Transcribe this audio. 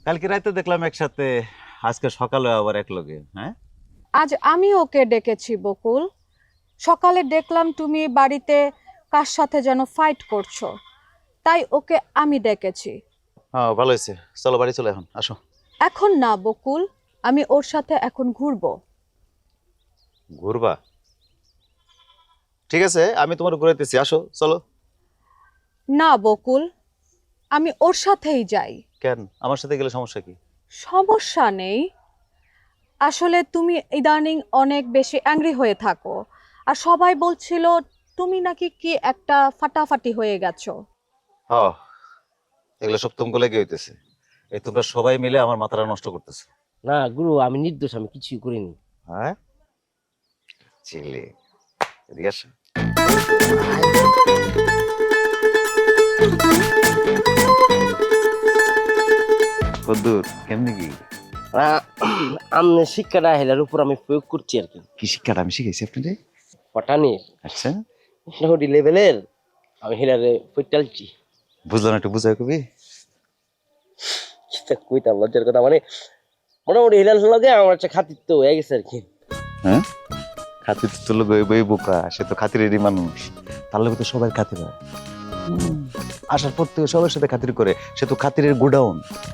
কালকে রাতে দেখলাম একসাথে, আজকে সকালে আবার এক লগে। হ্যাঁ, আজ আমি ওকে ডেকেছি বকুল। সকালে দেখলাম তুমি বাড়িতে কার সাথে যেন ফাইট করছো, তাই ওকে আমি ডেকেছি। হ্যাঁ ভালো হয়েছে। চলো বাড়ি চলে, এখন আসো। এখন না বকুল, আমি ওর সাথে এখন ঘুরবো। ঘুরবা? ঠিক আছে, আমি তোমার ঘুরাইতেছি, আসো চলো। না বকুল, আমি ওর সাথেই যাই। কেন, আমার সাথে গেলে সমস্যা কি? সমস্যা নেই, আসলে তুমি ইদানিং অনেক বেশি অ্যাংরি হয়ে থাকো, আর সবাই বলছিল তুমি নাকি কি একটা ফাটাফাটি হয়ে গেছো। হ্যাঁ, এগুলো সব তোমাকে লেগে হইতেছে। এই তোমরা সবাই মিলে আমার মাথাটা নষ্ট করতেছে। না গুরু, আমি নির্দোষ, আমি কিছুই করিনি। হ্যাঁ, চিলে এদিকে আসো। কদ্দুর কেমনি কি? আমি শিক্ষাটা হেলার উপর আমি প্রয়োগ করছি আর কি। কি শিক্ষাটা আমি শিখেছি আপনাদের? পটানির আচ্ছা, মোটামুটি লেভেলের আমি হেলারে ফুটালছি। বুঝলাম, একটু বুঝাই কবি। কইতাম লজ্জার কথা, মানে মোটামুটি হেলার লগে আমার একটা খাতির তো হয়ে গেছে আর কি। হ্যাঁ, খাতির তো লোক বই বোকা, সে তো খাতিরেরই মানুষ। তার লোক তো সবাই খাতির হয়। আসার পর থেকে সবার সাথে খাতির করে, সে তো খাতিরের গোডাউন।